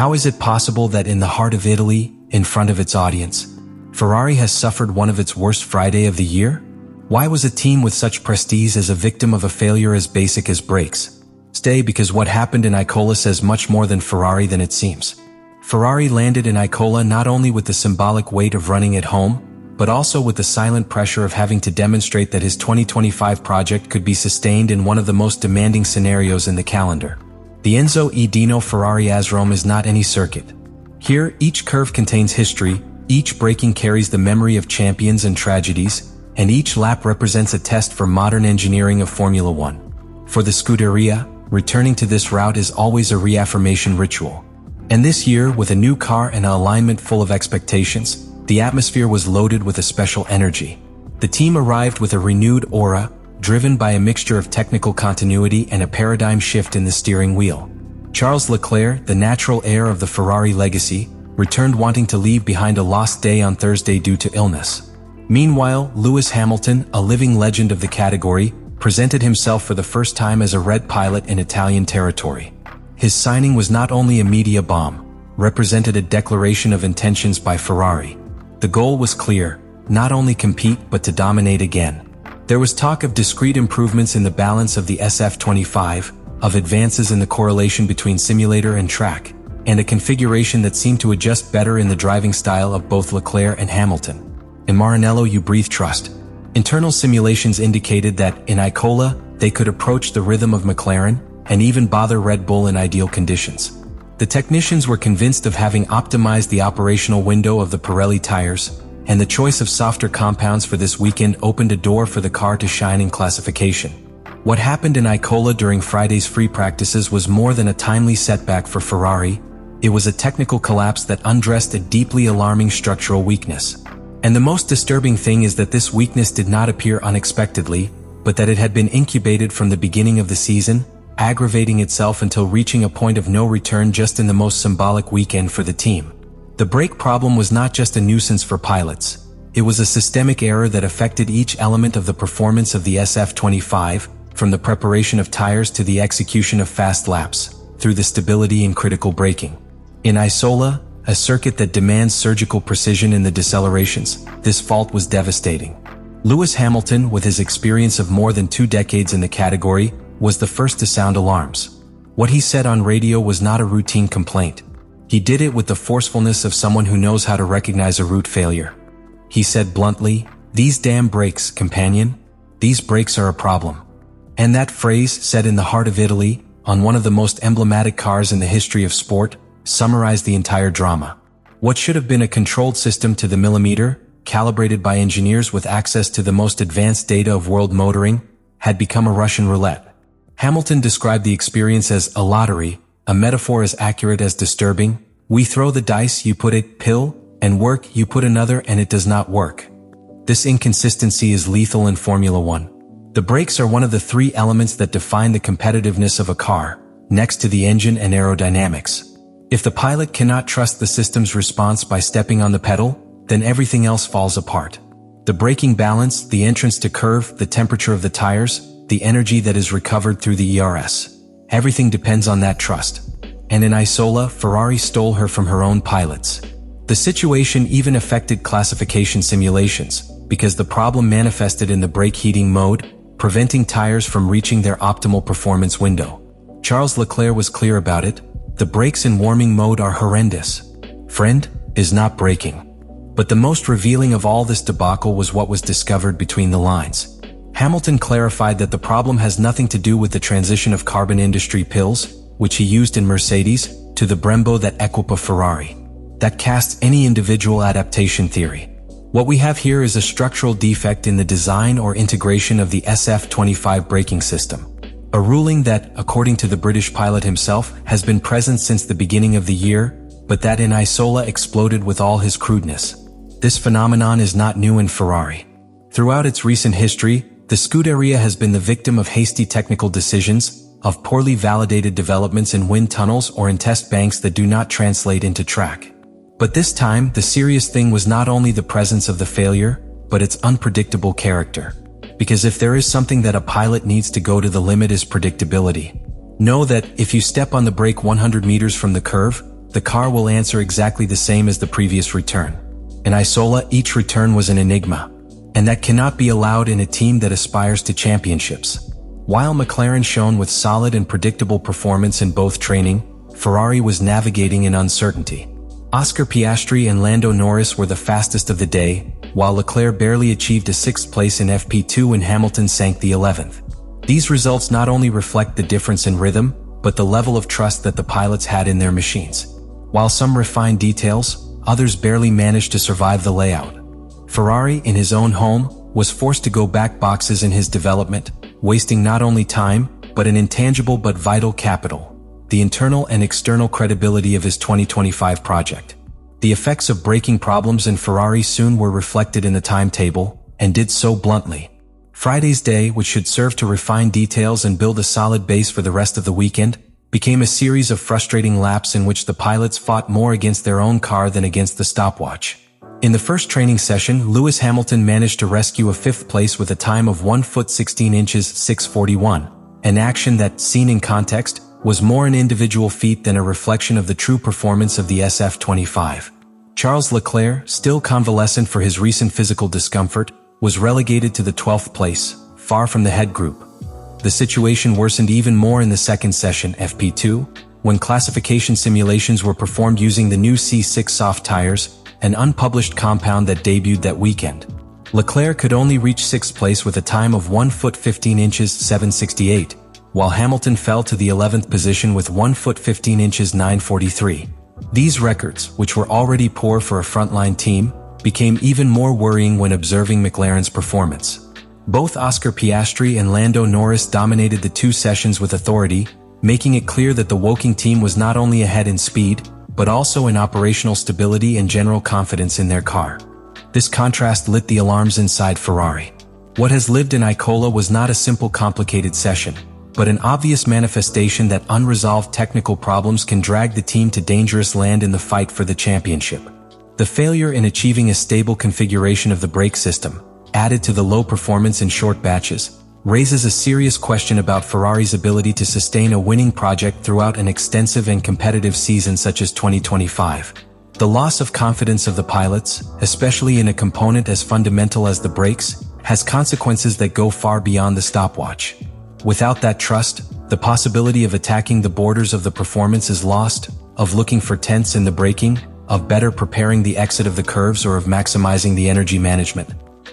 How is it possible that in the heart of Italy, in front of its audience, Ferrari has suffered one of its worst Friday of the year? Why was a team with such prestige as a victim of a failure as basic as brakes? Stay, because what happened in Imola says much more than Ferrari than it seems. Ferrari landed in Imola not only with the symbolic weight of running at home, but also with the silent pressure of having to demonstrate that his 2025 project could be sustained in one of the most demanding scenarios in the calendar. The Enzo e Dino Ferrari Asrome is not any circuit. Here, each curve contains history, each braking carries the memory of champions and tragedies, and each lap represents a test for modern engineering of Formula One. For the Scuderia, returning to this route is always a reaffirmation ritual. And this year, with a new car and an alignment full of expectations, the atmosphere was loaded with a special energy. The team arrived with a renewed aura, driven by a mixture of technical continuity and a paradigm shift in the steering wheel. Charles Leclerc, the natural heir of the Ferrari legacy, returned wanting to leave behind a lost day on Thursday due to illness. Meanwhile, Lewis Hamilton, a living legend of the category, presented himself for the first time as a red pilot in Italian territory. His signing was not only a media bomb, represented a declaration of intentions by Ferrari. The goal was clear, not only compete but to dominate again. There was talk of discrete improvements in the balance of the SF25, of advances in the correlation between simulator and track, and a configuration that seemed to adjust better in the driving style of both Leclerc and Hamilton. In Maranello you breathe trust. Internal simulations indicated that, in Imola, they could approach the rhythm of McLaren, and even bother Red Bull in ideal conditions. The technicians were convinced of having optimized the operational window of the Pirelli tires, and the choice of softer compounds for this weekend opened a door for the car to shine in classification. What happened in Imola during Friday's free practices was more than a timely setback for Ferrari. It was a technical collapse that undressed a deeply alarming structural weakness. And the most disturbing thing is that this weakness did not appear unexpectedly, but that it had been incubated from the beginning of the season, aggravating itself until reaching a point of no return just in the most symbolic weekend for the team. The brake problem was not just a nuisance for pilots. It was a systemic error that affected each element of the performance of the SF25, from the preparation of tires to the execution of fast laps, through the stability in critical braking. In Imola, a circuit that demands surgical precision in the decelerations, this fault was devastating. Lewis Hamilton, with his experience of more than 2 decades in the category, was the first to sound alarms. What he said on radio was not a routine complaint. He did it with the forcefulness of someone who knows how to recognize a root failure. He said bluntly, "These damn brakes, companion. These brakes are a problem." And that phrase, said in the heart of Italy, on one of the most emblematic cars in the history of sport, summarized the entire drama. What should have been a controlled system to the millimeter, calibrated by engineers with access to the most advanced data of world motoring, had become a Russian roulette. Hamilton described the experience as a lottery, a metaphor as accurate as disturbing. We throw the dice, you put it, pill, and work, you put another and it does not work. This inconsistency is lethal in Formula One. The brakes are one of the 3 elements that define the competitiveness of a car, next to the engine and aerodynamics. If the pilot cannot trust the system's response by stepping on the pedal, then everything else falls apart. The braking balance, the entrance to curve, the temperature of the tires, the energy that is recovered through the ERS. Everything depends on that trust. And in Imola, Ferrari stole her from her own pilots. The situation even affected classification simulations, because the problem manifested in the brake heating mode, preventing tires from reaching their optimal performance window. Charles Leclerc was clear about it. The brakes in warming mode are horrendous. Friend, is not braking. But the most revealing of all this debacle was what was discovered between the lines. Hamilton clarified that the problem has nothing to do with the transition of carbon industry pills, which he used in Mercedes, to the Brembo that equipa Ferrari. That casts any individual adaptation theory. What we have here is a structural defect in the design or integration of the SF25 braking system. A ruling that, according to the British pilot himself, has been present since the beginning of the year, but that in Imola exploded with all his crudeness. This phenomenon is not new in Ferrari. Throughout its recent history, the Scuderia has been the victim of hasty technical decisions, of poorly validated developments in wind tunnels or in test banks that do not translate into track. But this time, the serious thing was not only the presence of the failure, but its unpredictable character. Because if there is something that a pilot needs to go to the limit is predictability. Know that if you step on the brake 100 meters from the curve, the car will answer exactly the same as the previous return. In Imola, each return was an enigma, and that cannot be allowed in a team that aspires to championships. While McLaren shone with solid and predictable performance in both training, Ferrari was navigating in uncertainty. Oscar Piastri and Lando Norris were the fastest of the day, while Leclerc barely achieved a 6th place in FP2 and Hamilton sank the 11th. These results not only reflect the difference in rhythm, but the level of trust that the pilots had in their machines. While some refined details, others barely managed to survive the layout. Ferrari, in his own home, was forced to go back boxes in his development, wasting not only time, but an intangible but vital capital: the internal and external credibility of his 2025 project. The effects of braking problems in Ferrari soon were reflected in the timetable, and did so bluntly. Friday's day, which should serve to refine details and build a solid base for the rest of the weekend, became a series of frustrating laps in which the pilots fought more against their own car than against the stopwatch. In the first training session, Lewis Hamilton managed to rescue a 5th place with a time of 1 foot 16 inches 6:41, an action that, seen in context, was more an individual feat than a reflection of the true performance of the SF25. Charles Leclerc, still convalescent for his recent physical discomfort, was relegated to the 12th place, far from the head group. The situation worsened even more in the second session, FP2, when classification simulations were performed using the new C6 soft tires, an unpublished compound that debuted that weekend. Leclerc could only reach 6th place with a time of 1 foot 15 inches 7:68, while Hamilton fell to the 11th position with 1 foot 15 inches 9:43. These records, which were already poor for a frontline team, became even more worrying when observing McLaren's performance. Both Oscar Piastri and Lando Norris dominated the 2 sessions with authority, making it clear that the Woking team was not only ahead in speed, but also in operational stability and general confidence in their car. This contrast lit the alarms inside Ferrari. What has lived in Imola was not a simple complicated session, but an obvious manifestation that unresolved technical problems can drag the team to dangerous land in the fight for the championship. The failure in achieving a stable configuration of the brake system, added to the low performance in short batches, raises a serious question about Ferrari's ability to sustain a winning project throughout an extensive and competitive season such as 2025. The loss of confidence of the pilots, especially in a component as fundamental as the brakes, has consequences that go far beyond the stopwatch. Without that trust, the possibility of attacking the borders of the performance is lost, of looking for tenths in the braking, of better preparing the exit of the curves, or of maximizing the energy management.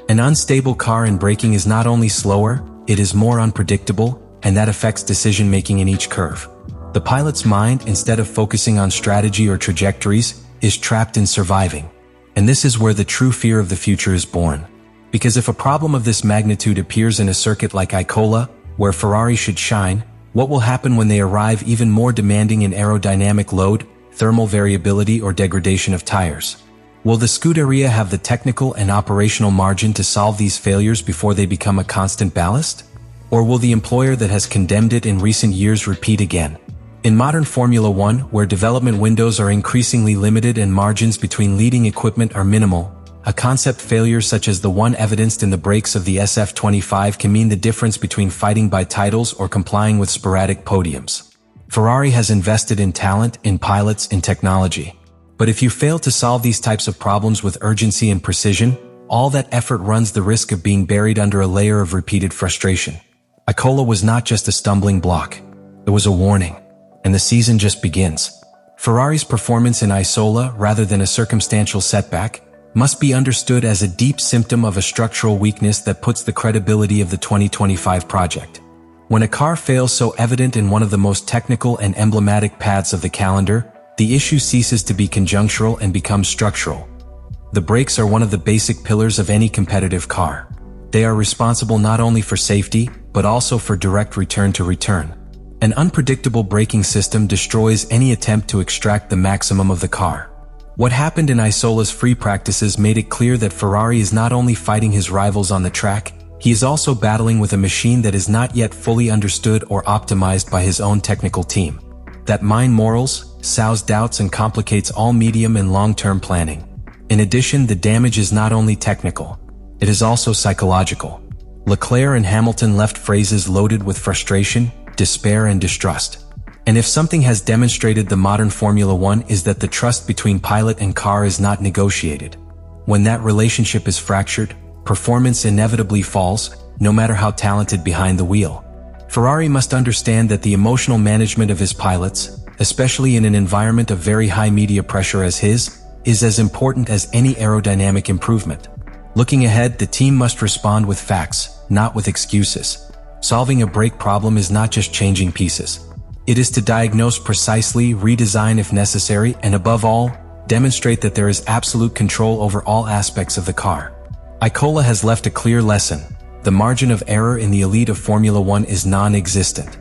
An unstable car in braking is not only slower, it is more unpredictable, and that affects decision-making in each curve. The pilot's mind, instead of focusing on strategy or trajectories, is trapped in surviving. And this is where the true fear of the future is born. Because if a problem of this magnitude appears in a circuit like Imola, where Ferrari should shine, what will happen when they arrive even more demanding in aerodynamic load, thermal variability, or degradation of tires? Will the Scuderia have the technical and operational margin to solve these failures before they become a constant ballast? Or will the employer that has condemned it in recent years repeat again? In modern Formula One, where development windows are increasingly limited and margins between leading equipment are minimal, a concept failure such as the one evidenced in the brakes of the SF25 can mean the difference between fighting by titles or complying with sporadic podiums. Ferrari has invested in talent, in pilots, in technology. But if you fail to solve these types of problems with urgency and precision, all that effort runs the risk of being buried under a layer of repeated frustration. Imola was not just a stumbling block. It was a warning. And the season just begins. Ferrari's performance in Imola, rather than a circumstantial setback, must be understood as a deep symptom of a structural weakness that puts the credibility of the 2025 project. When a car fails so evident in one of the most technical and emblematic paths of the calendar, the issue ceases to be conjunctural and becomes structural. The brakes are one of the basic pillars of any competitive car. They are responsible not only for safety, but also for direct return to return. An unpredictable braking system destroys any attempt to extract the maximum of the car. What happened in Imola's free practices made it clear that Ferrari is not only fighting his rivals on the track, he is also battling with a machine that is not yet fully understood or optimized by his own technical team. That mine morals, sows doubts, and complicates all medium and long-term planning. In addition, the damage is not only technical, it is also psychological. Leclerc and Hamilton left phrases loaded with frustration, despair, and distrust. And if something has demonstrated the modern Formula One is that the trust between pilot and car is not negotiated. When that relationship is fractured, performance inevitably falls, no matter how talented behind the wheel. Ferrari must understand that the emotional management of his pilots, especially in an environment of very high media pressure as his, is as important as any aerodynamic improvement. Looking ahead, the team must respond with facts, not with excuses. Solving a brake problem is not just changing pieces. It is to diagnose precisely, redesign if necessary, and above all, demonstrate that there is absolute control over all aspects of the car. Imola has left a clear lesson. The margin of error in the elite of Formula One is non-existent.